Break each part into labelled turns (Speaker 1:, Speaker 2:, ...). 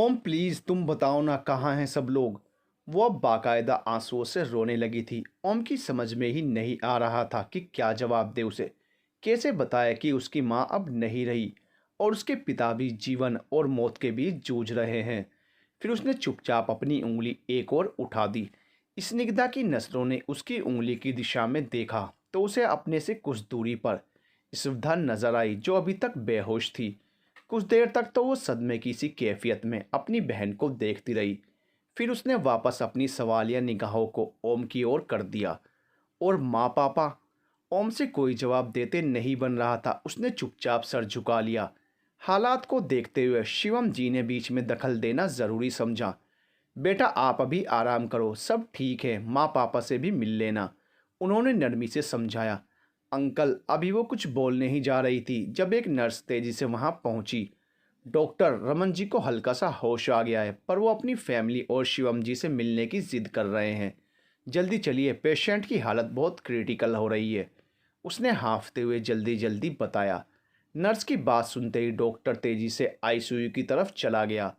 Speaker 1: ओम please तुम बताओ ना कहाँ हैं सब लोग। वो अब बाकायदा आंसुओं से रोने लगी थी। ओम की समझ में ही नहीं आ रहा था कि क्या जवाब दे उसे। कैसे बताए कि उसकी माँ अब नहीं रही और उसके पिता भी जीवन और मौत के बीच जूझ रहे हैं। फिर उसने चुपचाप अपनी उंगली एक और उठा दी। स्निग्धा की नजरों ने उसकी उंगली की दिशा में देखा तो उसे अपने से कुछ दूरी पर सुविधा नजर आई जो अभी तक बेहोश थी। कुछ देर तक तो वो सदमे की सी कैफियत में अपनी बहन को देखती रही। फिर उसने वापस अपनी सवालिया निगाहों को ओम की ओर कर दिया। और माँ पापा। ओम से कोई जवाब देते नहीं बन रहा था। उसने चुपचाप सर झुका लिया। हालात को देखते हुए शिवम जी ने बीच में दखल देना ज़रूरी समझा। बेटा आप अभी आराम करो, सब ठीक है, माँ पापा से भी मिल लेना, उन्होंने नरमी से समझाया। अंकल, अभी वो कुछ बोलने ही जा रही थी जब एक नर्स तेजी से वहां पहुंची। डॉक्टर, रमन जी को हल्का सा होश आ गया है पर वो अपनी फैमिली और शिवम जी से मिलने की जिद कर रहे हैं। जल्दी चलिए, पेशेंट की हालत बहुत क्रिटिकल हो रही है, उसने हाँफते हुए जल्दी जल्दी बताया। नर्स की बात सुनते ही डॉक्टर तेजी से आईसीयू की तरफ चला गया।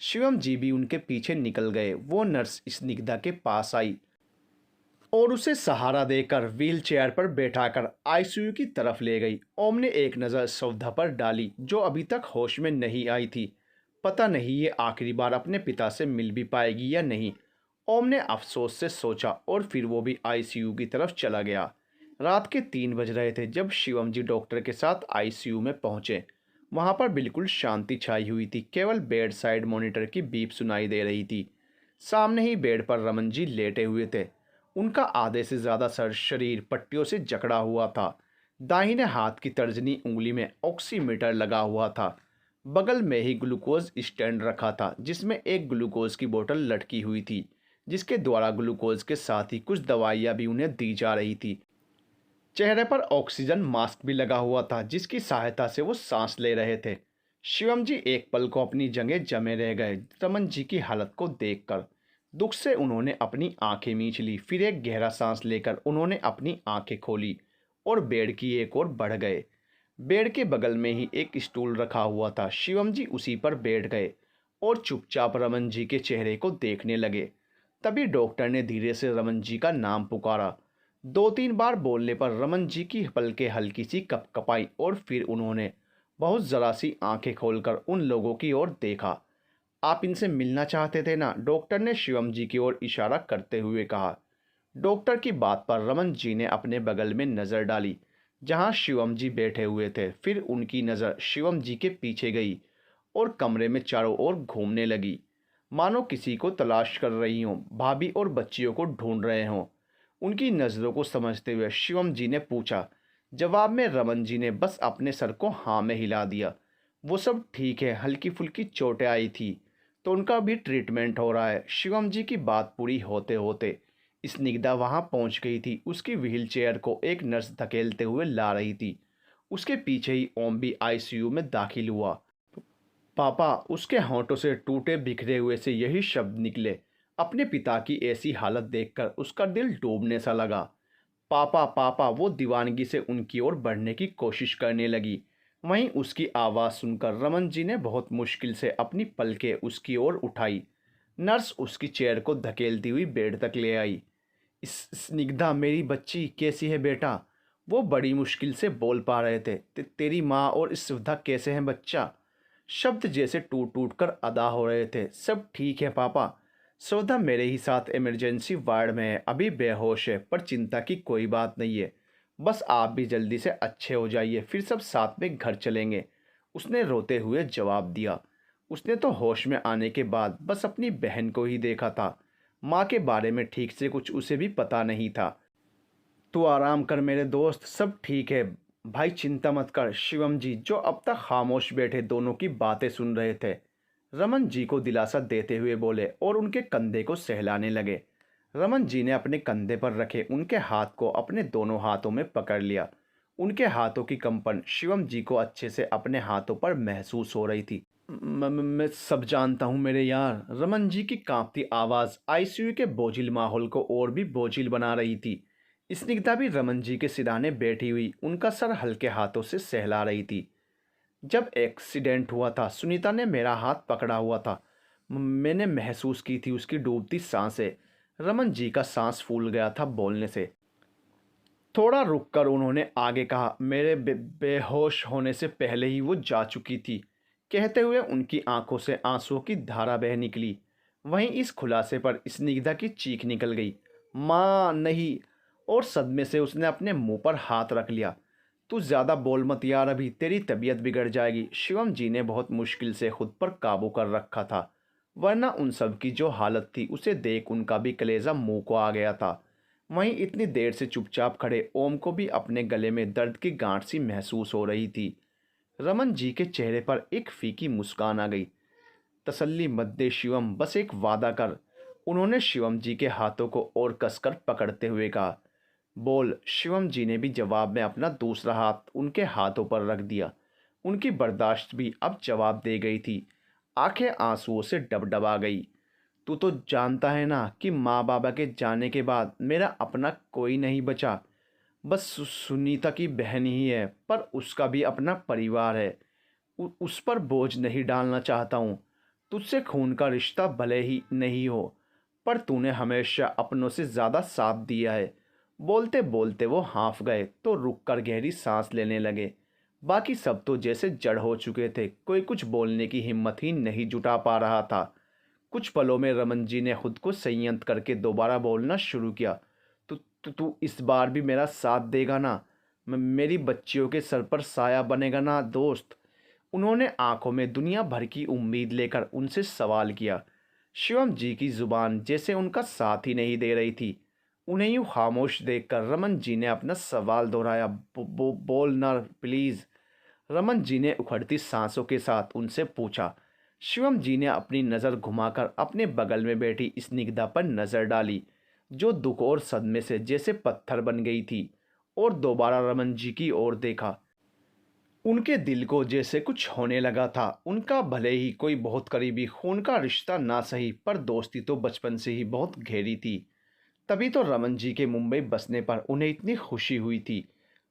Speaker 1: शिवम जी भी उनके पीछे निकल गए। वो नर्स स्निग्धा के पास आई और उसे सहारा देकर व्हील चेयर पर बैठाकर आईसीयू की तरफ ले गई। ओम ने एक नज़र सौधा पर डाली जो अभी तक होश में नहीं आई थी। पता नहीं ये आखिरी बार अपने पिता से मिल भी पाएगी या नहीं, ओम ने अफसोस से सोचा और फिर वो भी आईसीयू की तरफ चला गया। रात के 3 बज रहे थे जब शिवम जी डॉक्टर के साथ आईसीयू में पहुंचे। वहां पर बिल्कुल शांति छाई हुई थी, केवल बेड साइड मॉनिटर की बीप सुनाई दे रही थी। सामने ही बेड पर रमन जी लेटे हुए थे। उनका आधे से ज़्यादा सर शरीर पट्टियों से जकड़ा हुआ था। दाहिने हाथ की तर्जनी उंगली में ऑक्सीमीटर लगा हुआ था। बगल में ही ग्लूकोज स्टैंड रखा था जिसमें एक ग्लूकोज की बोतल लटकी हुई थी, जिसके द्वारा ग्लूकोज के साथ ही कुछ दवाइयाँ भी उन्हें दी जा रही थी। चेहरे पर ऑक्सीजन मास्क भी लगा हुआ था जिसकी सहायता से वो सांस ले रहे थे। शिवम जी एक पल को अपनी जगह जमे रह गए रमन जी की हालत को देखकर। दुख से उन्होंने अपनी आंखें मींच ली। फिर एक गहरा सांस लेकर उन्होंने अपनी आंखें खोली और बेड की एक ओर बढ़ गए। बेड के बगल में ही एक स्टूल रखा हुआ था। शिवम जी उसी पर बैठ गए और चुपचाप रमन जी के चेहरे को देखने लगे। तभी डॉक्टर ने धीरे से रमन जी का नाम पुकारा। 2-3 बार बोलने पर रमन जी की पलकें हल्की सी कपकपाई और फिर उन्होंने बहुत ज़रा सी आंखें खोलकर उन लोगों की ओर देखा। आप इनसे मिलना चाहते थे ना, डॉक्टर ने शिवम जी की ओर इशारा करते हुए कहा। डॉक्टर की बात पर रमन जी ने अपने बगल में नज़र डाली जहां शिवम जी बैठे हुए थे। फिर उनकी नज़र शिवम जी के पीछे गई और कमरे में चारों ओर घूमने लगी, मानो किसी को तलाश कर रही हों, भाभी और बच्चियों को ढूंढ रहे हों। उनकी नज़रों को समझते हुए शिवम जी ने पूछा। जवाब में रमन जी ने बस अपने सर को हाँ में हिला दिया। वो सब ठीक है, हल्की फुल्की चोटें आई थी तो उनका भी ट्रीटमेंट हो रहा है। शिवम जी की बात पूरी होते होते स्निग्धा वहां पहुंच गई थी। उसकी व्हील चेयर को एक नर्स धकेलते हुए ला रही थी। उसके पीछे ही ओम भी आईसीयू में दाखिल हुआ। पापा, उसके होंठों से टूटे बिखरे हुए से यही शब्द निकले। अपने पिता की ऐसी हालत देखकर उसका दिल डूबने सा लगा। पापा पापा, वो दीवानगी से उनकी ओर बढ़ने की कोशिश करने लगी। वहीं उसकी आवाज़ सुनकर रमन जी ने बहुत मुश्किल से अपनी पलकें उसकी ओर उठाई। नर्स उसकी चेयर को धकेलती हुई बेड तक ले आई। स्निग्धा, मेरी बच्ची कैसी है बेटा? वो बड़ी मुश्किल से बोल पा रहे थे। तेरी माँ और इस सुविधा कैसे हैं बच्चा? शब्द जैसे टूट टूट कर अदा हो रहे थे। सब ठीक है पापा, सौदा मेरे ही साथ इमरजेंसी वार्ड में है, अभी बेहोश है पर चिंता की कोई बात नहीं है। बस आप भी जल्दी से अच्छे हो जाइए, फिर सब साथ में घर चलेंगे, उसने रोते हुए जवाब दिया। उसने तो होश में आने के बाद बस अपनी बहन को ही देखा था। माँ के बारे में ठीक से कुछ उसे भी पता नहीं था। तू आराम कर मेरे दोस्त, सब ठीक है। भाई चिंता मत कर। शिवम जी, जो अब तक खामोश बैठे दोनों की बातें सुन रहे थे, रमन जी को दिलासा देते हुए बोले और उनके कंधे को सहलाने लगे। रमन जी ने अपने कंधे पर रखे उनके हाथ को अपने दोनों हाथों में पकड़ लिया। उनके हाथों की कंपन शिवम जी को अच्छे से अपने हाथों पर महसूस हो रही थी। मैं सब जानता हूँ मेरे यार। रमन जी की कांपती आवाज़ आईसीयू के बोझिल माहौल को और भी बोझिल बना रही थी। स्निग्धा भी रमन जी के सिरहाने बैठी हुई उनका सर हल्के हाथों से सहला रही थी। जब एक्सीडेंट हुआ था सुनीता ने मेरा हाथ पकड़ा हुआ था। मैंने महसूस की थी उसकी डूबती सांसें। रमन जी का सांस फूल गया था बोलने से। थोड़ा रुककर उन्होंने आगे कहा, मेरे बेहोश होने से पहले ही वो जा चुकी थी। कहते हुए उनकी आंखों से आंसुओं की धारा बह निकली। वहीं इस खुलासे पर स्निग्धा की चीख निकल गई, माँ नहीं। और सदमे से उसने अपने मुंह पर हाथ रख लिया। तू ज़्यादा बोल मत यार, अभी तेरी तबीयत बिगड़ जाएगी। शिवम जी ने बहुत मुश्किल से खुद पर काबू कर रखा था, वरना उन सब की जो हालत थी उसे देख उनका भी कलेजा मुंह को आ गया था। वहीं इतनी देर से चुपचाप खड़े ओम को भी अपने गले में दर्द की गांठ सी महसूस हो रही थी। रमन जी के चेहरे पर एक फीकी मुस्कान आ गई। तसल्ली मत दे शिवम, बस एक वादा कर। उन्होंने शिवम जी के हाथों को और कसकर पकड़ते हुए कहा। बोल। शिवम जी ने भी जवाब में अपना दूसरा हाथ उनके हाथों पर रख दिया। उनकी बर्दाश्त भी अब जवाब दे गई थी। आंखें आंसुओं से डबडबा गई। तू तो जानता है ना कि माँ बाबा के जाने के बाद मेरा अपना कोई नहीं बचा। बस सुनीता की बहन ही है, पर उसका भी अपना परिवार है। उस पर बोझ नहीं डालना चाहता हूँ। तुझसे खून का रिश्ता भले ही नहीं हो, पर तूने हमेशा अपनों से ज़्यादा साथ दिया है। बोलते बोलते वो हाँफ गए तो रुककर गहरी सांस लेने लगे। बाकी सब तो जैसे जड़ हो चुके थे, कोई कुछ बोलने की हिम्मत ही नहीं जुटा पा रहा था। कुछ पलों में रमन जी ने खुद को संयत करके दोबारा बोलना शुरू किया। तू तू तू इस बार भी मेरा साथ देगा ना? मेरी बच्चियों के सर पर साया बनेगा ना दोस्त? उन्होंने आंखों में दुनिया भर की उम्मीद लेकर उनसे सवाल किया। शिवम जी की जुबान जैसे उनका साथ ही नहीं दे रही थी। उन्हें यूं खामोश देखकर रमन जी ने अपना सवाल दोहराया। बोल ना प्लीज़। रमन जी ने उखड़ती सांसों के साथ उनसे पूछा। शिवम जी ने अपनी नज़र घुमाकर अपने बगल में बैठी स्निग्धा पर नज़र डाली, जो दुख और सदमे से जैसे पत्थर बन गई थी, और दोबारा रमन जी की ओर देखा। उनके दिल को जैसे कुछ होने लगा था। उनका भले ही कोई बहुत करीबी खून का रिश्ता ना सही, पर दोस्ती तो बचपन से ही बहुत गहरी थी। तभी तो रमन जी के मुंबई बसने पर उन्हें इतनी खुशी हुई थी।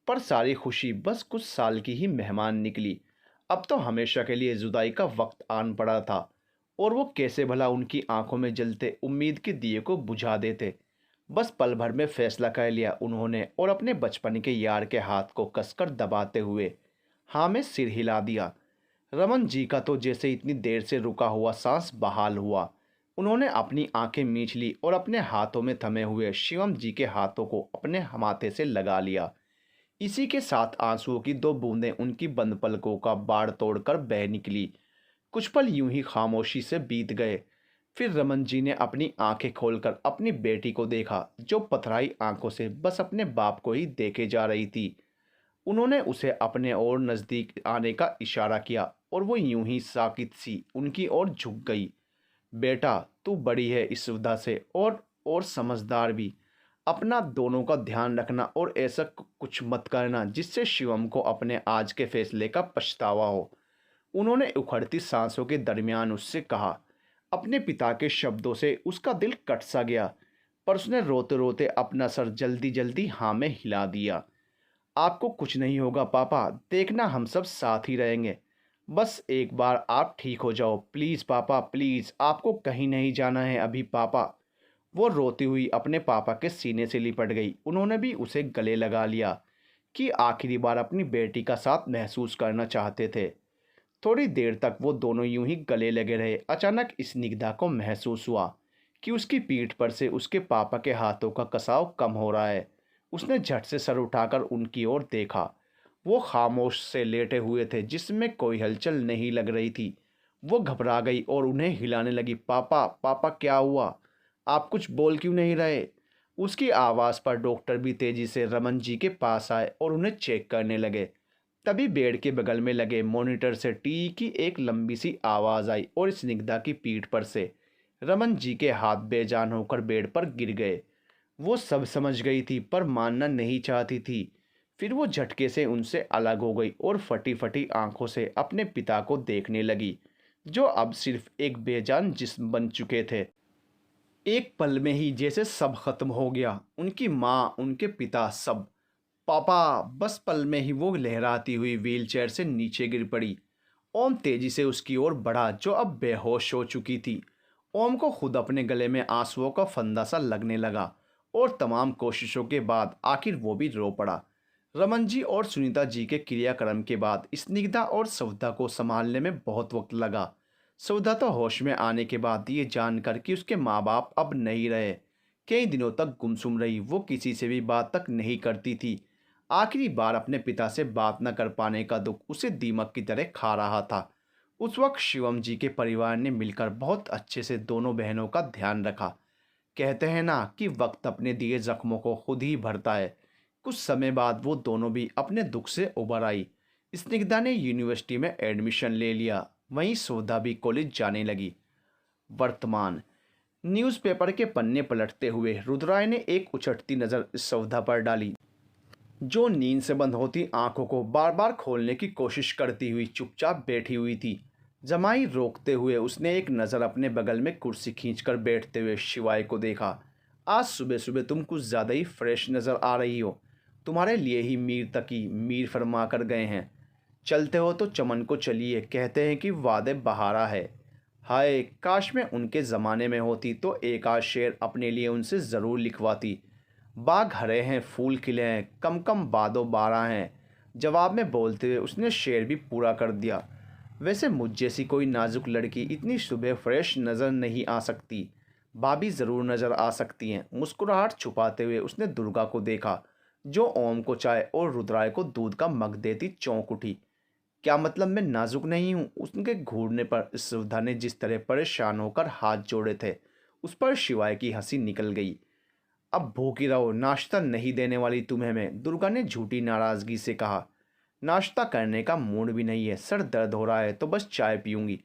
Speaker 1: पर सारी खुशी बस कुछ साल की ही मेहमान निकली। अब तो हमेशा के लिए जुदाई का वक्त आन पड़ा था। और वो कैसे भला उनकी आंखों में जलते उम्मीद के दिए को बुझा देते। बस पल भर में फैसला कर लिया उन्होंने, और अपने बचपन के यार के हाथ को कसकर दबाते हुए हाँ में सिर हिला दिया। रमन जी का तो जैसे इतनी देर से रुका हुआ सांस बहाल हुआ। उन्होंने अपनी आंखें मींच ली और अपने हाथों में थमे हुए शिवम जी के हाथों को अपने माथे से लगा लिया। इसी के साथ आंसुओं की दो बूंदें उनकी बंद पलकों का बाड़ तोड़कर बह निकली। कुछ पल यूं ही खामोशी से बीत गए। फिर रमन जी ने अपनी आंखें खोलकर अपनी बेटी को देखा, जो पथराई आंखों से बस अपने बाप को ही देखे जा रही थी। उन्होंने उसे अपने और नज़दीक आने का इशारा किया, और वो यूं ही साकित सी उनकी ओर झुक गई। बेटा, तू बड़ी है इस सुविधा से, और समझदार भी। अपना दोनों का ध्यान रखना, और ऐसा कुछ मत करना जिससे शिवम को अपने आज के फैसले का पछतावा हो। उन्होंने उखड़ती सांसों के दरमियान उससे कहा। अपने पिता के शब्दों से उसका दिल कट सा गया, पर उसने रोते रोते अपना सर जल्दी जल्दी हाँ में हिला दिया। आपको कुछ नहीं होगा पापा, देखना हम सब साथ ही रहेंगे। बस एक बार आप ठीक हो जाओ, प्लीज़ पापा प्लीज़, आपको कहीं नहीं जाना है अभी पापा। वो रोती हुई अपने पापा के सीने से लिपट गई। उन्होंने भी उसे गले लगा लिया कि आखिरी बार अपनी बेटी का साथ महसूस करना चाहते थे। थोड़ी देर तक वो दोनों यूं ही गले लगे रहे। अचानक स्निग्धा को महसूस हुआ कि उसकी पीठ पर से उसके पापा के हाथों का कसाव कम हो रहा है। उसने झट से सर उठाकर उनकी ओर देखा। वो खामोश से लेटे हुए थे, जिसमें कोई हलचल नहीं लग रही थी। वो घबरा गई और उन्हें हिलाने लगी। पापा पापा, क्या हुआ? आप कुछ बोल क्यों नहीं रहे? उसकी आवाज़ पर डॉक्टर भी तेजी से रमन जी के पास आए और उन्हें चेक करने लगे। तभी बेड के बगल में लगे मॉनिटर से टी की एक लंबी सी आवाज़ आई, और स्निग्धा की पीठ पर से रमन जी के हाथ बेजान होकर बेड पर गिर गए। वो सब समझ गई थी, पर मानना नहीं चाहती थी। फिर वो झटके से उनसे अलग हो गई और फटी फटी आंखों से अपने पिता को देखने लगी, जो अब सिर्फ एक बेजान जिस्म बन चुके थे। एक पल में ही जैसे सब खत्म हो गया, उनकी माँ, उनके पिता, सब। पापा। बस पल में ही वो लहराती हुई व्हीलचेयर से नीचे गिर पड़ी ओम तेजी से उसकी ओर बढ़ा, जो अब बेहोश हो चुकी थी। ओम को खुद अपने गले में आंसुओं का फंदा सा लगने लगा और तमाम कोशिशों के बाद आखिर वो भी रो पड़ा। रमन जी और सुनीता जी के क्रियाक्रम के बाद स्निग्धा और सविता को संभालने में बहुत वक्त लगा। सविता तो होश में आने के बाद ये जानकर कि उसके माँ बाप अब नहीं रहे, कई दिनों तक गुमसुम रही। वो किसी से भी बात तक नहीं करती थी। आखिरी बार अपने पिता से बात न कर पाने का दुख उसे दीमक की तरह खा रहा था। उस वक्त शिवम जी के परिवार ने मिलकर बहुत अच्छे से दोनों बहनों का ध्यान रखा। कहते हैं ना कि वक्त अपने दिए जख्मों को खुद ही भरता है। कुछ समय बाद वो दोनों भी अपने दुख से उबर आई। स्निग्धा ने यूनिवर्सिटी में एडमिशन ले लिया, वहीं सौदा भी कॉलेज जाने लगी। वर्तमान न्यूज़पेपर के पन्ने पलटते हुए रुद्राय ने एक उछटती नज़र सौदा पर डाली, जो नींद से बंद होती आंखों को बार बार खोलने की कोशिश करती हुई चुपचाप बैठी हुई थी। जमाई रोकते हुए उसने एक नज़र अपने बगल में कुर्सी खींचकर बैठते हुए शिवाय को देखा। आज सुबह सुबह तुम कुछ ज़्यादा ही फ्रेश नज़र आ रही हो। तुम्हारे लिए ही मीर तकी मीर फरमा कर गए हैं। चलते हो तो चमन को चलिए, कहते हैं कि वादे बहारा है। हाय, काश मैं उनके ज़माने में होती तो एक आध शेर अपने लिए उनसे ज़रूर लिखवाती। बाग हरे हैं, फूल खिले हैं, कम कम बादो बारह हैं। जवाब में बोलते हुए उसने शेर भी पूरा कर दिया। वैसे मुझ जैसी कोई नाजुक लड़की इतनी सुबह फ्रेश नज़र नहीं आ सकती। भाभी ज़रूर नज़र आ सकती हैं। मुस्कुराहट छुपाते हुए उसने दुर्गा को देखा, जो ओम को चाय और रुद्राय को दूध का मग देती चौंक उठी। क्या मतलब मैं नाजुक नहीं हूँ? उसके घूरने पर सुधा ने जिस तरह परेशान होकर हाथ जोड़े थे, उस पर शिवाय की हंसी निकल गई। अब भूखी रहो, नाश्ता नहीं देने वाली तुम्हें मैं, दुर्गा ने झूठी नाराजगी से कहा। नाश्ता करने का मूड भी नहीं है, सर दर्द हो रहा है तो बस चाय पीऊंगी।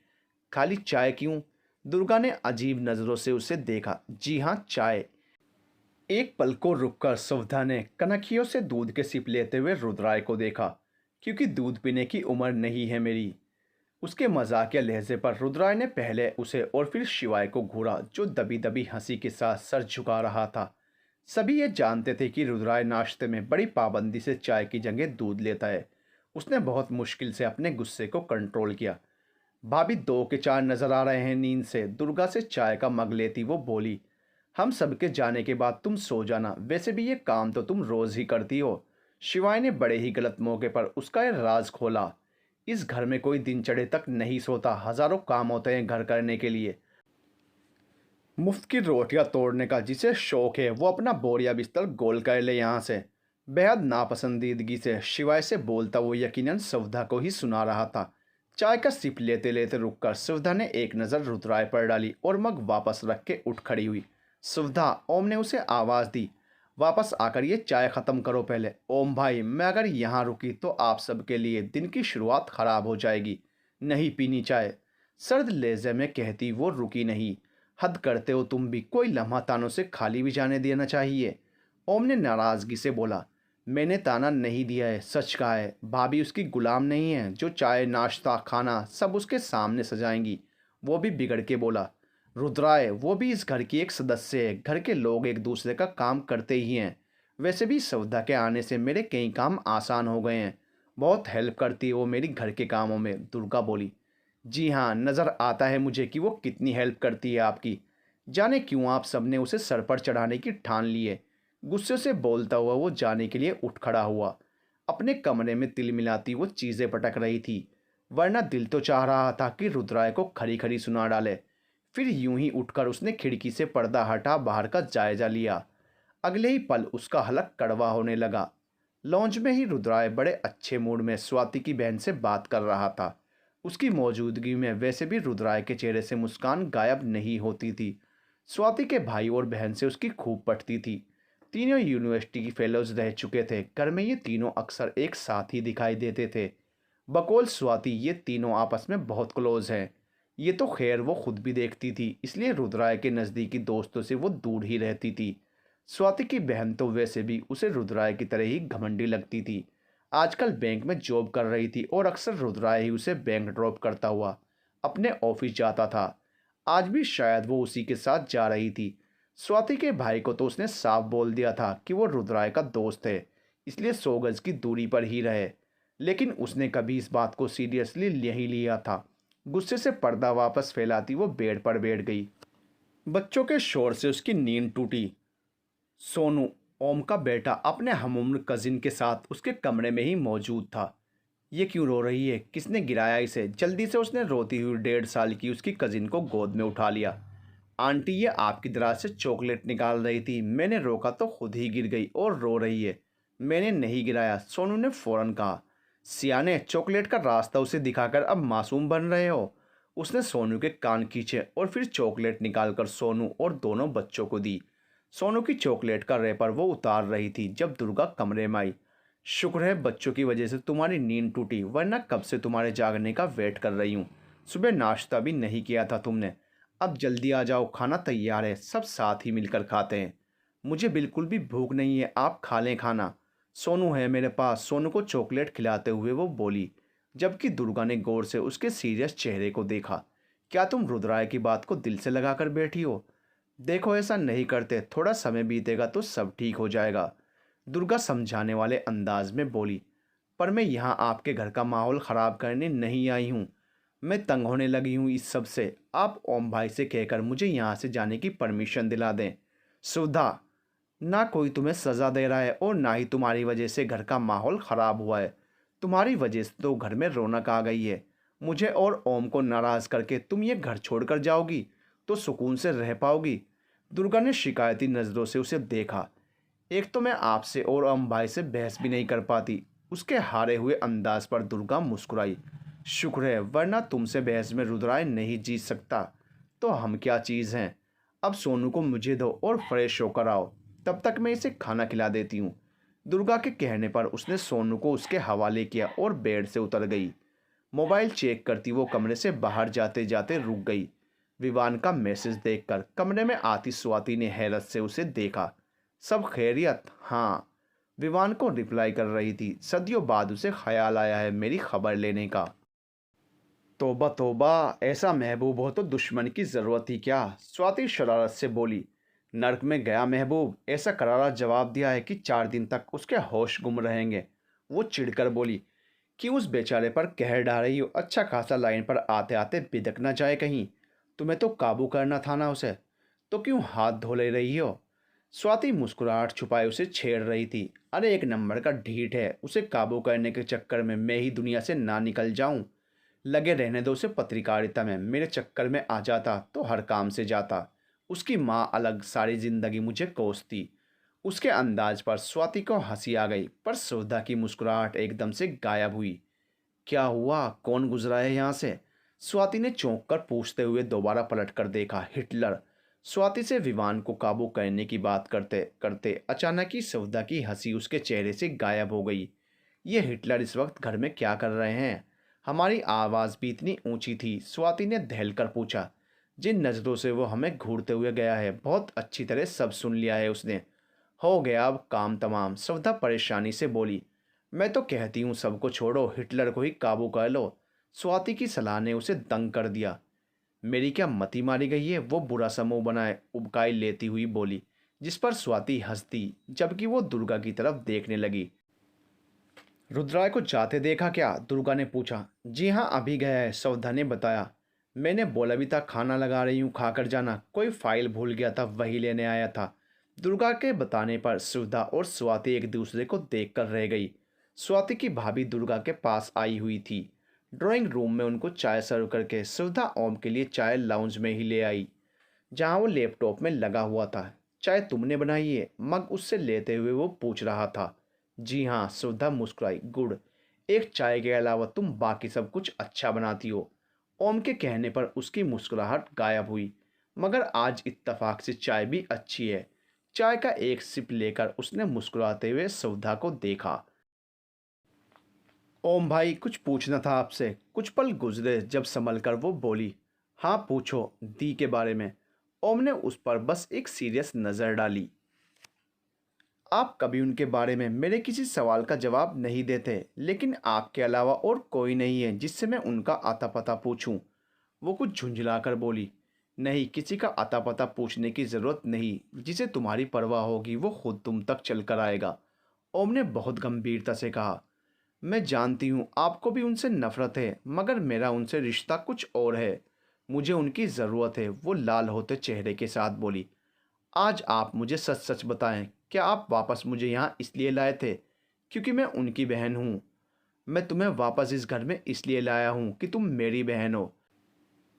Speaker 1: खाली चाय क्यों? दुर्गा ने अजीब नज़रों से उसे देखा। जी हाँ, चाय। एक पल को रुककर सविता ने कनखियों से दूध के सिप लेते हुए रुद्राय को देखा। क्योंकि दूध पीने की उम्र नहीं है मेरी। उसके मजाकिया लहजे पर रुद्राय ने पहले उसे और फिर शिवाय को घूरा, जो दबी दबी हंसी के साथ सर झुका रहा था। सभी ये जानते थे कि रुद्राय नाश्ते में बड़ी पाबंदी से चाय की जगह दूध लेता है। उसने बहुत मुश्किल से अपने गुस्से को कंट्रोल किया। भाभी दो के चार नजर आ रहे हैं नींद से, दुर्गा से चाय का मग लेती वो बोली। हम सबके जाने के बाद तुम सो जाना, वैसे भी ये काम तो तुम रोज ही करती हो। शिवाय ने बड़े ही गलत मौके पर उसका ये राज खोला। इस घर में कोई दिन चढ़े तक नहीं सोता, हजारों काम होते हैं घर करने के लिए। मुफ्त की रोटियां तोड़ने का जिसे शौक है वो अपना बोरिया बिस्तर गोल कर ले यहाँ से। बेहद नापसंदीदगी से शिवाय से बोलता वो यकीनन सविता को ही सुना रहा था। चाय का सिप लेते लेते रुककर सविता ने एक नज़र रुद्राय पर डाली और मग वापस रख के उठ खड़ी हुई। सविता, ओम ने उसे आवाज़ दी, वापस आकर ये चाय ख़त्म करो पहले। ओम भाई, मैं अगर यहाँ रुकी तो आप सबके लिए दिन की शुरुआत ख़राब हो जाएगी। नहीं पीनी चाय, सर्द लहजे में कहती वो रुकी नहीं। हद करते हो तुम भी, कोई लम्हा तानों से खाली भी जाने देना चाहिए। ओम ने नाराज़गी से बोला, मैंने ताना नहीं दिया है, सच कहा है। भाभी उसकी गुलाम नहीं है जो चाय नाश्ता खाना सब उसके सामने सजाएंगी। वो भी बिगड़ के बोला। रुद्राय, वो भी इस घर की एक सदस्य है। घर के लोग एक दूसरे का काम करते ही हैं। वैसे भी सौदा के आने से मेरे कई काम आसान हो गए हैं। बहुत हेल्प करती है वो मेरी घर के कामों में, दुर्गा बोली। जी हाँ, नज़र आता है मुझे कि वो कितनी हेल्प करती है आपकी। जाने क्यों आप सबने उसे सर पर चढ़ाने की ठान ली है। गुस्से से बोलता हुआ वो जाने के लिए उठ खड़ा हुआ। अपने कमरे में तिल मिलाती वो चीज़ें पटक रही थी। वरना दिल तो चाह रहा था कि रुद्राय को खरी खरी सुना डाले। फिर यूं ही उठकर उसने खिड़की से पर्दा हटा बाहर का जायजा लिया। अगले ही पल उसका हलक कड़वा होने लगा। लॉन्च में ही रुद्राय बड़े अच्छे मूड में स्वाति की बहन से बात कर रहा था। उसकी मौजूदगी में वैसे भी रुद्राय के चेहरे से मुस्कान गायब नहीं होती थी। स्वाति के भाई और बहन से उसकी खूब पटती थी। तीनों यूनिवर्सिटी की फेलोज रह चुके थे। घर में ये तीनों अक्सर एक साथ ही दिखाई देते थे। बकौल स्वाति, ये तीनों आपस में बहुत क्लोज हैं। ये तो खैर वो खुद भी देखती थी, इसलिए रुद्राय के नज़दीकी दोस्तों से वो दूर ही रहती थी। स्वाति की बहन तो वैसे भी उसे रुद्राय की तरह ही घमंडी लगती थी। आजकल बैंक में जॉब कर रही थी और अक्सर रुद्राय ही उसे बैंक ड्रॉप करता हुआ अपने ऑफिस जाता था। आज भी शायद वो उसी के साथ जा रही थी। स्वाति के भाई को तो उसने साफ बोल दिया था कि वो रुद्राय का दोस्त है, इसलिए 100 गज की दूरी पर ही रहे। लेकिन उसने कभी इस बात को सीरियसली नहीं लिया था। गुस्से से पर्दा वापस फैलाती वो बेड पर बैठ गई। बच्चों के शोर से उसकी नींद टूटी। सोनू, ओम का बेटा, अपने हमउम्र कजिन के साथ उसके कमरे में ही मौजूद था। ये क्यों रो रही है? किसने गिराया इसे? जल्दी से उसने रोती हुई 1.5 साल की उसकी कजिन को गोद में उठा लिया। आंटी, ये आपकी दराज से चॉकलेट निकाल रही थी, मैंने रोका तो खुद ही गिर गई और रो रही है। मैंने नहीं गिराया, सोनू ने फौरन कहा। सियाने, चॉकलेट का रास्ता उसे दिखाकर अब मासूम बन रहे हो? उसने सोनू के कान खींचे और फिर चॉकलेट निकालकर सोनू और दोनों बच्चों को दी। सोनू की चॉकलेट का रैपर वो उतार रही थी जब दुर्गा कमरे में आई। शुक्र है बच्चों की वजह से तुम्हारी नींद टूटी, वरना कब से तुम्हारे जागने का वेट कर रही हूँ। सुबह नाश्ता भी नहीं किया था तुमने। अब जल्दी आ जाओ, खाना तैयार है, सब साथ ही मिलकर खाते हैं। मुझे बिल्कुल भी भूख नहीं है, आप खा लें खाना। सोनू है मेरे पास, सोनू को चॉकलेट खिलाते हुए वो बोली, जबकि दुर्गा ने गौर से उसके सीरियस चेहरे को देखा। क्या तुम रुद्राय की बात को दिल से लगाकर बैठी हो? देखो, ऐसा नहीं करते, थोड़ा समय बीतेगा तो सब ठीक हो जाएगा। दुर्गा समझाने वाले अंदाज में बोली। पर मैं यहाँ आपके घर का माहौल ख़राब करने नहीं आई हूँ। मैं तंग होने लगी हूँ इस सब से। आप ओम भाई से कहकर मुझे यहाँ से जाने की परमिशन दिला दें। सुधा, ना कोई तुम्हें सज़ा दे रहा है और ना ही तुम्हारी वजह से घर का माहौल ख़राब हुआ है। तुम्हारी वजह से तो घर में रौनक आ गई है। मुझे और ओम को नाराज़ करके तुम ये घर छोड़कर जाओगी तो सुकून से रह पाओगी? दुर्गा ने शिकायती नज़रों से उसे देखा। एक तो मैं आपसे और ओम भाई से बहस भी नहीं कर पाती। उसके हारे हुए अंदाज पर दुर्गा मुस्कुराई। शुक्र है, वरना तुमसे बहस में रुद्राय नहीं जीत सकता। तो हम क्या चीज़ हैं? अब सोनू को मुझे दो और फ्रेश होकर आओ, तब तक मैं इसे खाना खिला देती हूँ। दुर्गा के कहने पर उसने सोनू को उसके हवाले किया और बेड से उतर गई। मोबाइल चेक करती वो कमरे से बाहर जाते जाते रुक गई। विवान का मैसेज देखकर कमरे में आती स्वाति ने हैरत से उसे देखा। सब खैरियत? हाँ, विवान को रिप्लाई कर रही थी। सदियों बाद उसे ख्याल आया है मेरी खबर लेने का। तौबा तौबा, ऐसा महबूब हो तो दुश्मन की ज़रूरत ही क्या? स्वाति शरारत से बोली। नर्क में गया महबूब, ऐसा करारा जवाब दिया है कि 4 दिन तक उसके होश गुम रहेंगे। वो चिढ़कर बोली, क्यों उस बेचारे पर कहर ढा रही हो? अच्छा खासा लाइन पर आते आते बिदक ना जाए कहीं। तुम्हें तो काबू करना था ना उसे, तो क्यों हाथ धो ले रही हो? स्वाति मुस्कुराहट छुपाए उसे छेड़ रही थी। अरे, एक नंबर का ढीठ है, उसे काबू करने के चक्कर में मैं ही दुनिया से ना निकल जाऊं। लगे रहने दो उसे पत्रकारिता में, मेरे चक्कर में आ जाता तो हर काम से जाता। उसकी माँ अलग, सारी जिंदगी मुझे कोसती। उसके अंदाज पर स्वाति को हंसी आ गई, पर सुधा की मुस्कुराहट एकदम से गायब हुई। क्या हुआ? कौन गुजरा है यहाँ से? स्वाति ने चौंक कर पूछते हुए दोबारा पलट कर देखा। हिटलर। स्वाति से विवान को काबू करने की बात करते करते अचानक ही सुधा की हंसी उसके चेहरे से गायब हो गई। ये हिटलर इस वक्त घर में क्या कर रहे हैं? हमारी आवाज़ भी इतनी ऊंची थी? स्वाति ने दहल कर पूछा। जिन नज़रों से वो हमें घूरते हुए गया है, बहुत अच्छी तरह सब सुन लिया है उसने। हो गया अब काम तमाम, सवदा परेशानी से बोली। मैं तो कहती हूँ सबको छोड़ो, हिटलर को ही काबू कर लो। स्वाति की सलाह ने उसे दंग कर दिया। मेरी क्या मति मारी गई है? वो बुरा समूह बनाए उबकाई लेती हुई बोली, जिस पर स्वाति हंसती जबकि वो दुर्गा की तरफ देखने लगी। रुद्राय को जाते देखा क्या? दुर्गा ने पूछा। जी हाँ, अभी गया है, सवधा ने बताया। मैंने बोला भी था खाना लगा रही हूँ, खाकर जाना। कोई फाइल भूल गया था, वही लेने आया था। दुर्गा के बताने पर सुधा और स्वाति एक दूसरे को देखकर रह गई। स्वाति की भाभी दुर्गा के पास आई हुई थी। ड्राइंग रूम में उनको चाय सर्व करके सुधा ओम के लिए चाय लाउंज में ही ले आई, जहाँ वो लैपटॉप में लगा हुआ था। चाय तुमने बनाई है? मग उससे लेते हुए वो पूछ रहा था। जी हाँ, सुधा मुस्कुराई। गुड। एक चाय के अलावा तुम बाकी सब कुछ अच्छा बनाती हो। ओम के कहने पर उसकी मुस्कुराहट गायब हुई। मगर आज इत्तफाक से चाय भी अच्छी है। चाय का एक सिप लेकर उसने मुस्कुराते हुए सुधा को देखा। ओम भाई, कुछ पूछना था आपसे। कुछ पल गुजरे जब संभल कर वो बोली। हाँ पूछो, दी के बारे में। ओम ने उस पर बस एक सीरियस नज़र डाली। आप कभी उनके बारे में मेरे किसी सवाल का जवाब नहीं देते, लेकिन आपके अलावा और कोई नहीं है जिससे मैं उनका आता पता पूछूं। वो कुछ झुंझलाकर बोली। नहीं, किसी का आता पता पूछने की ज़रूरत नहीं। जिसे तुम्हारी परवाह होगी वो खुद तुम तक चल कर आएगा। ओम ने बहुत गंभीरता से कहा। मैं जानती हूँ आपको भी उनसे नफरत है, मगर मेरा उनसे रिश्ता कुछ और है। मुझे उनकी ज़रूरत है, वो लाल होते चेहरे के साथ बोली। आज आप मुझे सच सच बताएं, क्या आप वापस मुझे यहाँ इसलिए लाए थे क्योंकि मैं उनकी बहन हूँ? मैं तुम्हें वापस इस घर में इसलिए लाया हूँ कि तुम मेरी बहन हो।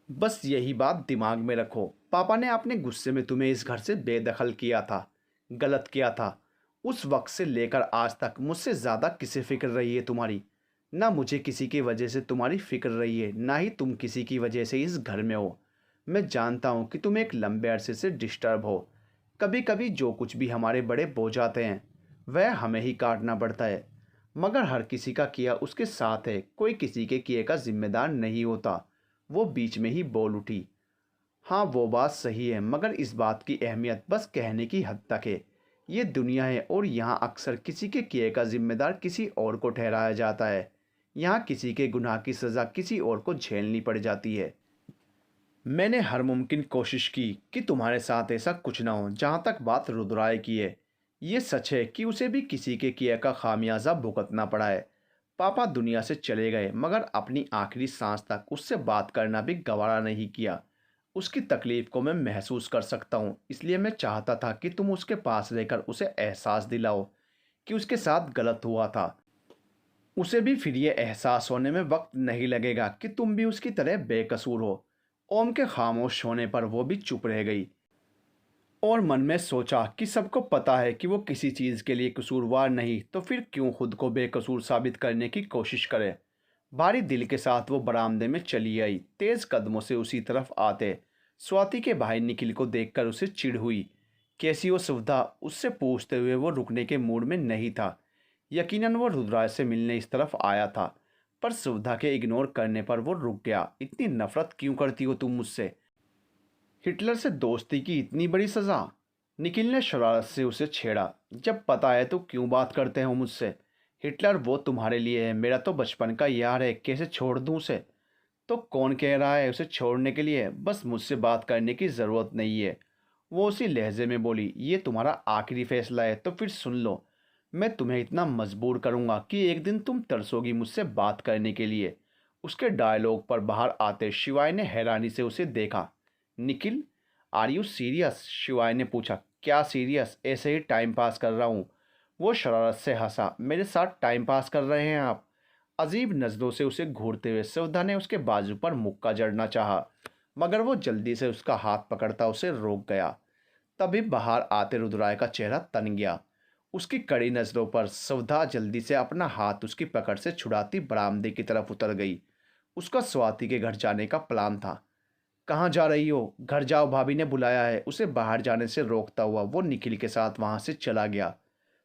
Speaker 1: बस यही बात दिमाग में रखो। पापा ने अपने गुस्से में तुम्हें इस घर से बेदखल किया था, गलत किया था। उस वक्त से लेकर आज तक मुझसे ज़्यादा किसे फिक्र रही है तुम्हारी? ना मुझे किसी की वजह से तुम्हारी फिक्र रही है, ना ही तुम किसी की वजह से इस घर में हो। मैं जानता हूँ कि तुम एक लंबे अरसे से डिस्टर्ब हो। कभी कभी जो कुछ भी हमारे बड़े बोझ आते हैं वह हमें ही काटना पड़ता है, मगर हर किसी का किया उसके साथ है, कोई किसी के किए का जिम्मेदार नहीं होता। वो बीच में ही बोल उठी। हाँ, वो बात सही है, मगर इस बात की अहमियत बस कहने की हद तक है। ये दुनिया है और यहाँ अक्सर किसी के किए का जिम्मेदार किसी और को ठहराया जाता है। यहाँ किसी के गुनाह की सज़ा किसी और को झेलनी पड़ जाती है। मैंने हर मुमकिन कोशिश की कि तुम्हारे साथ ऐसा कुछ ना हो। जहाँ तक बात रुद्राय की है, ये सच है कि उसे भी किसी के किए का खामियाजा भुगतना पड़ा है। पापा दुनिया से चले गए, मगर अपनी आखिरी सांस तक उससे बात करना भी गवारा नहीं किया। उसकी तकलीफ को मैं महसूस कर सकता हूँ, इसलिए मैं चाहता था कि तुम उसके पास रहकर उसे एहसास दिलाओ कि उसके साथ गलत हुआ था। उसे भी फिर ये एहसास होने में वक्त नहीं लगेगा कि तुम भी उसकी तरह बेकसूर हो। ओम के खामोश होने पर वो भी चुप रह गई और मन में सोचा कि सबको पता है कि वो किसी चीज़ के लिए कसूरवार नहीं, तो फिर क्यों खुद को बेकसूर साबित करने की कोशिश करे। भारी दिल के साथ वो बरामदे में चली आई, तेज कदमों से उसी तरफ आते स्वाति के भाई निखिल को देखकर उसे चिढ़ हुई। कैसी वो सुविधा, उससे पूछते हुए वो रुकने के मूड में नहीं था। यकीनन वो रुद्राज से मिलने इस तरफ आया था, पर सुविधा के इग्नोर करने पर वो रुक गया। इतनी नफरत क्यों करती हो तुम मुझसे? हिटलर से दोस्ती की इतनी बड़ी सज़ा? निखिल ने शरारत से उसे छेड़ा। जब पता है तो क्यों बात करते हो मुझसे? हिटलर वो तुम्हारे लिए है, मेरा तो बचपन का यार है, कैसे छोड़ दूँ उसे? तो कौन कह रहा है उसे छोड़ने के लिए? बस मुझसे बात करने की ज़रूरत नहीं है। वो उसी लहजे में बोली। ये तुम्हारा आखिरी फैसला है तो फिर सुन लो। मैं तुम्हें इतना मजबूर करूँगा कि एक दिन तुम तरसोगी मुझसे बात करने के लिए। उसके डायलॉग पर बाहर आते शिवाय ने हैरानी से उसे देखा। Nikhil, are you serious? Shivay ने पूछा। क्या सीरियस? ऐसे ही टाइम पास कर रहा हूँ। वो शरारत से हंसा। मेरे साथ टाइम पास कर रहे हैं आप? अजीब नज़रों से उसे घूरते हुए सवधा ने उसके बाजू पर मुक्का जड़ना चाहा, मगर वो जल्दी से उसका हाथ पकड़ता उसे रोक गया। तभी बाहर आते रुद्राय का चेहरा तन गया। उसकी कड़ी नज़रों पर सवधा जल्दी से अपना हाथ उसकी पकड़ से छुड़ाती बरामदे की तरफ उतर गई। उसका स्वाति के घर जाने का प्लान था। कहाँ जा रही हो? घर जाओ, भाभी ने बुलाया है। उसे बाहर जाने से रोकता हुआ वो निखिल के साथ वहाँ से चला गया।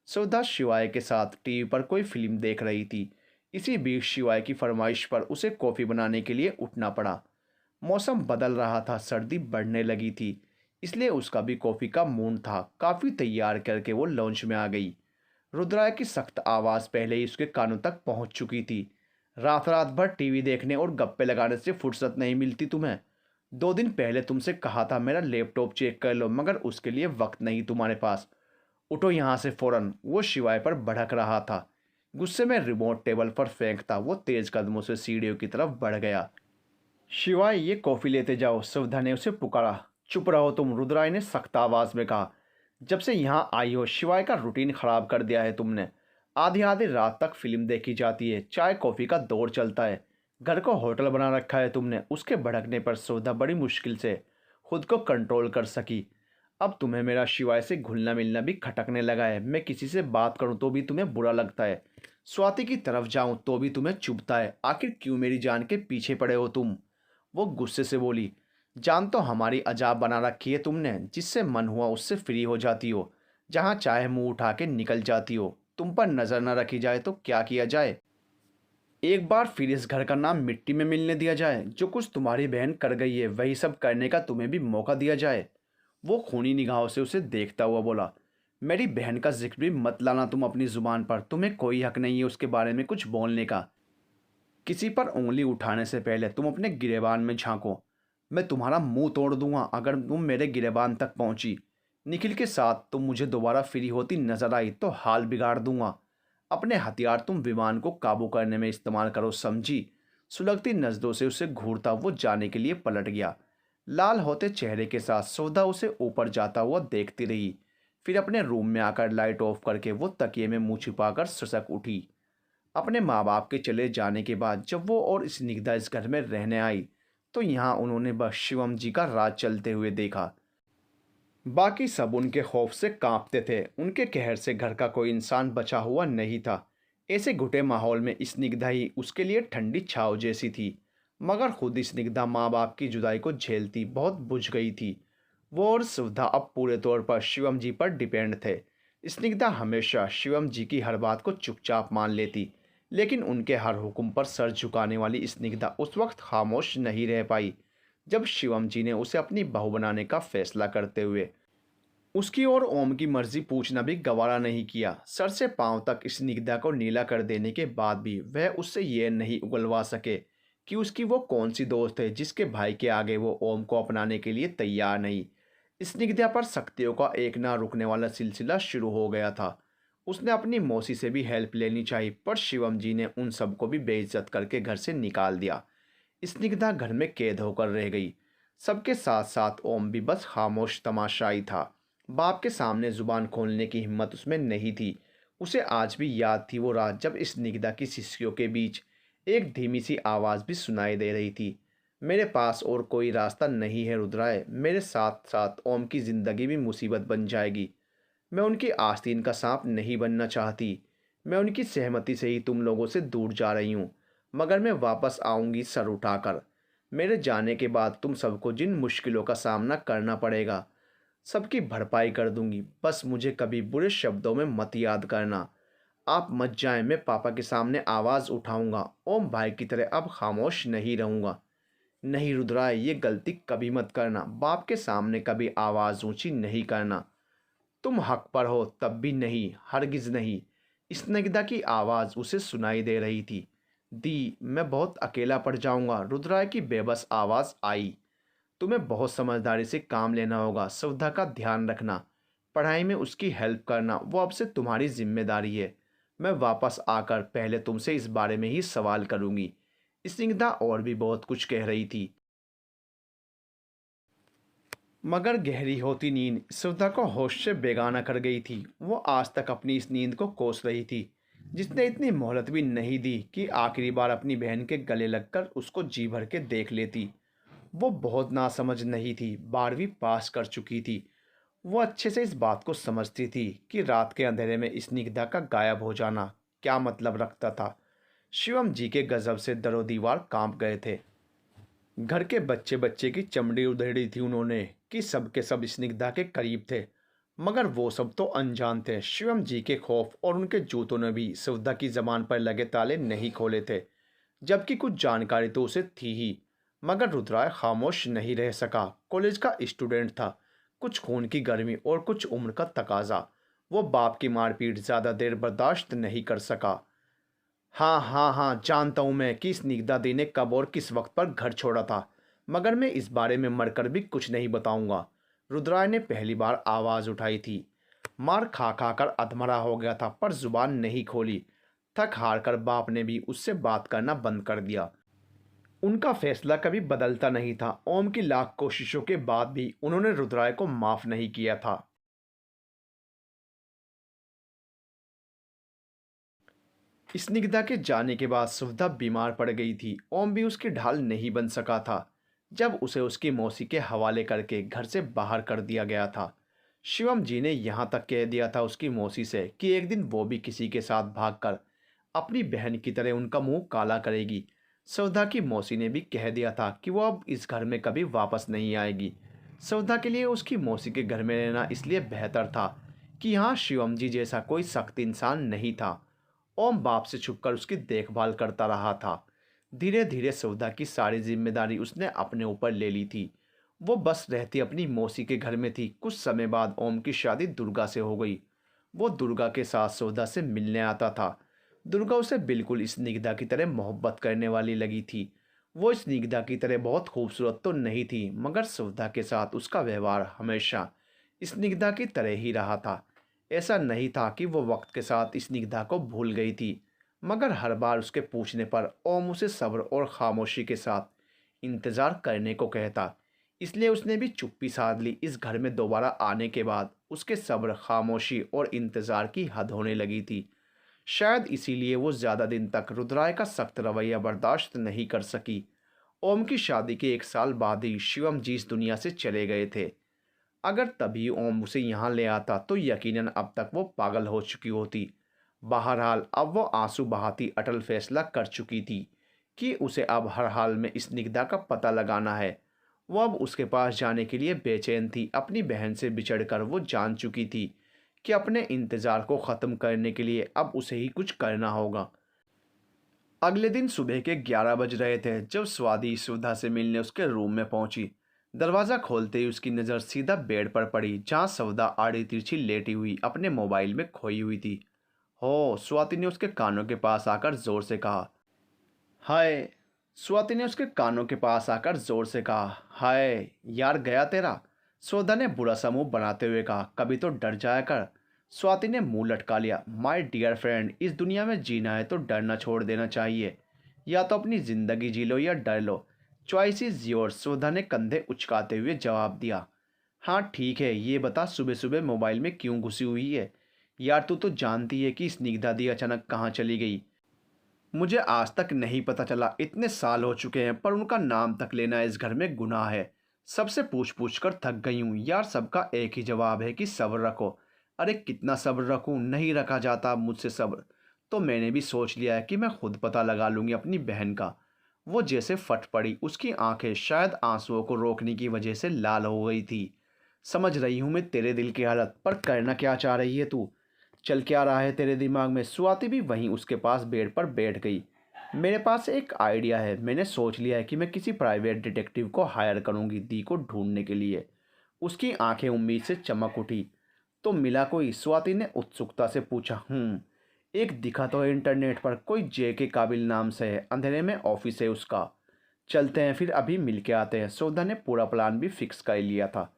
Speaker 1: सवधा शिवाय के साथ टीवी पर कोई फिल्म देख रही थी। इसी बीच शिवाय की फरमाइश पर उसे कॉफ़ी बनाने के लिए उठना पड़ा। मौसम बदल रहा था, सर्दी बढ़ने लगी थी, इसलिए उसका भी कॉफ़ी का मूड था। काफ़ी तैयार करके वो लॉन्च में आ गई। रुद्राय की सख्त आवाज़ पहले ही उसके कानों तक पहुंच चुकी थी। रात रात भर टीवी देखने और गप्पे लगाने से फुर्सत नहीं मिलती तुम्हें? 2 दिन पहले तुमसे कहा था मेरा लैपटॉप चेक कर लो, मगर उसके लिए वक्त नहीं तुम्हारे पास। उठो यहाँ से फ़ौरन। वो शिवाय पर भड़क रहा था। गुस्से में रिमोट टेबल पर फेंकता वो तेज कदमों से सीढ़ियों की तरफ बढ़ गया। शिवाय, ये कॉफ़ी लेते जाओ, सुविधा ने उसे पुकारा। चुप रहो तुम, रुद्राय ने सख्त आवाज़ में कहा। जब से यहाँ आई हो शिवाय का रूटीन ख़राब कर दिया है तुमने। आधी आधी रात तक फिल्म देखी जाती है, चाय कॉफ़ी का दौर चलता है। घर को होटल बना रखा है तुमने। उसके भड़कने पर सुविधा बड़ी मुश्किल से खुद को कंट्रोल कर सकी। अब तुम्हें मेरा शिवाय से घुलना मिलना भी खटकने लगा है। मैं किसी से बात करूं तो भी तुम्हें बुरा लगता है, स्वाति की तरफ जाऊं तो भी तुम्हें चुभता है। आखिर क्यों मेरी जान के पीछे पड़े हो तुम? वो गुस्से से बोली। जान तो हमारी अजाब बना रखी है तुमने, जिससे मन हुआ उससे फ्री हो जाती हो, जहाँ चाहे मुंह उठा के निकल जाती हो। तुम पर नज़र न रखी जाए तो क्या किया जाए? एक बार फिर इस घर का नाम मिट्टी में मिलने दिया जाए। जो कुछ तुम्हारी बहन कर गई है वही सब करने का तुम्हें भी मौका दिया जाए। वो खूनी निगाहों से उसे देखता हुआ बोला। मेरी बहन का जिक्र भी मत लाना तुम अपनी ज़ुबान पर। तुम्हें कोई हक नहीं है उसके बारे में कुछ बोलने का। किसी पर उंगली उठाने से पहले तुम अपने गिरेबान में झांको। मैं तुम्हारा मुंह तोड़ दूंगा अगर तुम मेरे गिरेबान तक पहुंची। निखिल के साथ तुम मुझे दोबारा फ्री होती नजर आई तो हाल बिगाड़ दूंगा। अपने हथियार तुम विमान को काबू करने में इस्तेमाल करो, समझी? सुलगती नजरों से उसे घूरता वो जाने के लिए पलट गया। लाल होते चेहरे के साथ सौदा उसे ऊपर जाता हुआ देखती रही। फिर अपने रूम में आकर लाइट ऑफ करके वो तकिए में मुंह छिपाकर ससक उठी। अपने माँ बाप के चले जाने के बाद जब वो और स्निग्धा इस घर में रहने आई, तो यहाँ उन्होंने बस शिवम जी का राज चलते हुए देखा। बाकी सब उनके खौफ से कांपते थे। उनके कहर से घर का कोई इंसान बचा हुआ नहीं था। ऐसे घुटे माहौल में स्निग्धा ही उसके लिए ठंडी छाव जैसी थी। मगर खुद स्निग्धा माँ बाप की जुदाई को झेलती बहुत बुझ गई थी। वो और सुविधा अब पूरे तौर पर शिवम जी पर डिपेंड थे। स्निग्धा हमेशा शिवम जी की हर बात को चुपचाप मान लेती, लेकिन उनके हर हुक्म पर सर झुकाने वाली स्निग्धा उस वक्त खामोश नहीं रह पाई जब शिवम जी ने उसे अपनी बहू बनाने का फैसला करते हुए उसकी और ओम की मर्जी पूछना भी गवारा नहीं किया। सर से पांव तक स्निग्धा को नीला कर देने के बाद भी वह उससे ये नहीं उगलवा सके कि उसकी वो कौन सी दोस्त है जिसके भाई के आगे वो ओम को अपनाने के लिए तैयार नहीं। स्निग्धा पर शक्तियों का एक ना रुकने वाला सिलसिला शुरू हो गया था। उसने अपनी मौसी से भी हेल्प लेनी चाहिए, पर शिवम जी ने उन सबको भी बेइज्जत करके घर से निकाल दिया। स्निग्धा घर में कैद होकर रह गई। सबके साथ साथ ओम भी बस खामोश तमाशाई था। बाप के सामने जुबान खोलने की हिम्मत उसमें नहीं थी। उसे आज भी याद थी वो रात जब स्निग्धा की शिष्यों के बीच एक धीमी सी आवाज़ भी सुनाई दे रही थी, मेरे पास और कोई रास्ता नहीं है रुद्राय, मेरे साथ साथ ओम की ज़िंदगी भी मुसीबत बन जाएगी। मैं उनकी आस्तीन का सांप नहीं बनना चाहती। मैं उनकी सहमति से ही तुम लोगों से दूर जा रही हूँ, मगर मैं वापस आऊँगी सर उठाकर। मेरे जाने के बाद तुम सबको जिन मुश्किलों का सामना करना पड़ेगा, सबकी भरपाई कर दूंगी। बस मुझे कभी बुरे शब्दों में मत याद करना। आप मत जाएं, मैं पापा के सामने आवाज़ उठाऊंगा। ओम भाई की तरह अब खामोश नहीं रहूंगा। नहीं रुद्राय, ये गलती कभी मत करना। बाप के सामने कभी आवाज़ ऊंची नहीं करना। तुम हक पर हो, तब भी नहीं, हरगिज नहीं। स्निग्धा की आवाज़ उसे सुनाई दे रही थी। दी, मैं बहुत अकेला पड़ जाऊंगा। रुद्राय की बेबस आवाज़ आई। तुम्हें बहुत समझदारी से काम लेना होगा। सुविधा का ध्यान रखना, पढ़ाई में उसकी हेल्प करना, वो अब से तुम्हारी जिम्मेदारी है। मैं वापस आकर पहले तुमसे इस बारे में ही सवाल करूंगी। स्निग्धा और भी बहुत कुछ कह रही थी, मगर गहरी होती नींद सुविधा को होश से बेगाना कर गई थी। वो आज तक अपनी इस नींद को कोस रही थी, जिसने इतनी मोहलत भी नहीं दी कि आखिरी बार अपनी बहन के गले लगकर उसको जी भर के देख लेती। वो बहुत नासमझ नहीं थी, 12वीं पास कर चुकी थी। वो अच्छे से इस बात को समझती थी कि रात के अंधेरे में स्निग्धा का गायब हो जाना क्या मतलब रखता था। शिवम जी के गजब से दरो दीवार कांप गए थे। घर के बच्चे बच्चे की चमड़ी उधेड़ी थी उन्होंने कि सब के सब स्निग्धा के करीब थे, मगर वो सब तो अनजान थे। शिवम जी के खौफ और उनके जूतों ने भी सुविधा की जबान पर लगे ताले नहीं खोले थे, जबकि कुछ जानकारी तो उसे थी ही। मगर रुद्राय खामोश नहीं रह सका। कॉलेज का स्टूडेंट था, कुछ खून की गर्मी और कुछ उम्र का तकाजा। वो बाप की मारपीट ज़्यादा देर बर्दाश्त नहीं कर सका। हाँ हाँ हाँ, जानता हूँ मैं कि स्निग्धा दी ने कब और किस वक्त पर घर छोड़ा था, मगर मैं इस बारे में मरकर भी कुछ नहीं बताऊंगा। रुद्राय ने पहली बार आवाज़ उठाई थी। मार खा खा कर अधमरा हो गया था, पर जुबान नहीं खोली। थक हार कर बाप ने भी उससे बात करना बंद कर दिया। उनका फैसला कभी बदलता नहीं था। ओम की लाख कोशिशों के बाद भी उन्होंने रुद्राय को माफ नहीं किया था। स्निग्धा के जाने के बाद सुविधा बीमार पड़ गई थी। ओम भी उसकी ढाल नहीं बन सका था। जब उसे उसकी मौसी के हवाले करके घर से बाहर कर दिया गया था, शिवम जी ने यहाँ तक कह दिया था उसकी मौसी से कि एक दिन वो भी किसी के साथ भागकर अपनी बहन की तरह उनका मुंह काला करेगी। सौदा की मौसी ने भी कह दिया था कि वो अब इस घर में कभी वापस नहीं आएगी। सौदा के लिए उसकी मौसी के घर में रहना इसलिए बेहतर था कि यहाँ शिवम जी जैसा कोई सख्त इंसान नहीं था। ओम बाप से छुपकर उसकी देखभाल करता रहा था। धीरे धीरे सौदा की सारी जिम्मेदारी उसने अपने ऊपर ले ली थी। वो बस रहती अपनी मौसी के घर में थी। कुछ समय बाद ओम की शादी दुर्गा से हो गई। वो दुर्गा के साथ सौदा से मिलने आता था। दुर्गा उसे बिल्कुल स्निग्धा की तरह मोहब्बत करने वाली लगी थी। वो स्निग्धा की तरह बहुत खूबसूरत तो नहीं थी, मगर सौदा के साथ उसका व्यवहार हमेशा स्निग्धा की तरह ही रहा था। ऐसा नहीं था कि वो वक्त के साथ स्निग्धा को भूल गई थी, मगर हर बार उसके पूछने पर ओम उसे सब्र और खामोशी के साथ इंतज़ार करने को कहता। इसलिए उसने भी चुप्पी साध ली। इस घर में दोबारा आने के बाद उसके सब्र, खामोशी और इंतज़ार की हद होने लगी थी। शायद इसीलिए वो ज़्यादा दिन तक रुद्राय का सख्त रवैया बर्दाश्त नहीं कर सकी। ओम की शादी के 1 साल बाद ही शिवम जी इस दुनिया से चले गए थे। अगर तभी ओम उसे यहाँ ले आता तो यकीनन अब तक वो पागल हो चुकी होती। बहरहाल अब वो आंसू बहाती अटल फैसला कर चुकी थी कि उसे अब हर हाल में इस निग्धा का पता लगाना है। वो अब उसके पास जाने के लिए बेचैन थी। अपनी बहन से बिछड़कर वो जान चुकी थी कि अपने इंतज़ार को ख़त्म करने के लिए अब उसे ही कुछ करना होगा। अगले दिन सुबह के 11 बज रहे थे जब स्वाति सुधा से मिलने उसके रूम में पहुंची। दरवाज़ा खोलते ही उसकी नज़र सीधा बेड पर पड़ी जहां सवदा आड़ी तिरछी लेटी हुई अपने मोबाइल में खोई हुई थी। हो, स्वाति ने उसके कानों के पास आकर जोर से कहा। हाय। स्वाति ने उसके कानों के पास आकर जोर से कहा, हाय यार, गया तेरा। सौदा ने बुरा सा मुंह बनाते हुए कहा, कभी तो डर जाया कर। स्वाति ने मुंह लटका लिया। माय डियर फ्रेंड, इस दुनिया में जीना है तो डरना छोड़ देना चाहिए। या तो अपनी ज़िंदगी जी लो या डर लो। चॉइस इज़ योर्स, सौदा ने कंधे उचकाते हुए जवाब दिया। हाँ ठीक है, ये बता सुबह सुबह मोबाइल में क्यों घुसी हुई है। यार तू तो जानती है कि स्निग्धा दी अचानक कहाँ चली गई। मुझे आज तक नहीं पता चला। इतने साल हो चुके हैं पर उनका नाम तक लेना इस घर में गुनाह है। सबसे पूछ पूछ कर थक गई हूँ यार। सबका एक ही जवाब है कि सब्र रखो। अरे कितना सब्र रखूँ, नहीं रखा जाता मुझसे सब्र। तो मैंने भी सोच लिया है कि मैं खुद पता लगा लूँगी अपनी बहन का। वो जैसे फट पड़ी। उसकी आंखें शायद आंसुओं को रोकने की वजह से लाल हो गई थी। समझ रही हूँ मैं तेरे दिल की हालत, पर करना क्या चाह रही है तू। चल क्या रहा है तेरे दिमाग में। स्वाति भी वहीं उसके पास बेड पर बैठ गई। मेरे पास एक आइडिया है। मैंने सोच लिया है कि मैं किसी प्राइवेट डिटेक्टिव को हायर करूंगी दी को ढूंढने के लिए। उसकी आंखें उम्मीद से चमक उठी। तो मिला कोई? स्वाति ने उत्सुकता से पूछा। एक दिखा तो है इंटरनेट पर, कोई जे के काबिल नाम से है। अंधेरे में ऑफिस है उसका। चलते हैं फिर अभी मिल के आते हैं। सौदा ने पूरा प्लान भी फिक्स कर लिया था।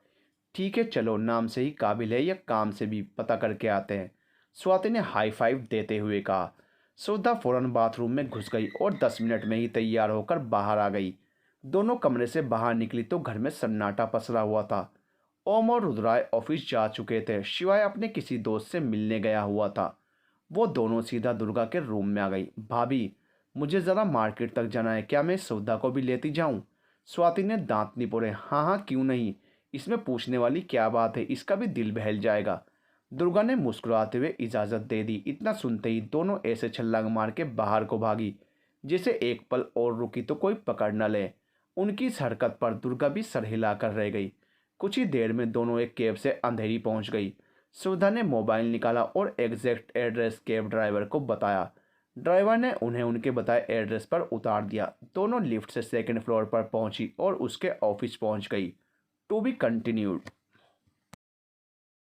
Speaker 1: ठीक है चलो, नाम से ही काबिल है या काम से भी पता करके आते हैं। स्वाति ने हाई फाइव देते हुए कहा। सुधा फौरन बाथरूम में घुस गई और 10 मिनट में ही तैयार होकर बाहर आ गई। दोनों कमरे से बाहर निकली तो घर में सन्नाटा पसरा हुआ था। ओम और रुद्राय ऑफिस जा चुके थे। शिवाय अपने किसी दोस्त से मिलने गया हुआ था। वो दोनों सीधा दुर्गा के रूम में आ गई। भाभी, मुझे ज़रा मार्केट तक जाना है, क्या मैं सुधा को भी लेती जाऊं? स्वाति ने दांत निपोरे। हाँ हाँ, क्यों नहीं। इसमें पूछने वाली क्या बात है, इसका भी दिल बहल जाएगा। दुर्गा ने मुस्कुराते हुए इजाज़त दे दी। इतना सुनते ही दोनों ऐसे छलांग मार के बाहर को भागी जैसे एक पल और रुकी तो कोई पकड़ न ले। उनकी इस हरकत पर दुर्गा भी सर हिलाकर रह गई। कुछ ही देर में दोनों एक कैब से अंधेरी पहुंच गई। सुधा ने मोबाइल निकाला और एग्जैक्ट एड्रेस कैब ड्राइवर को बताया। ड्राइवर ने उन्हें उनके बताए एड्रेस पर उतार दिया। दोनों लिफ्ट से 2nd फ्लोर पर पहुंची और उसके ऑफिस पहुंच गई। To be continued.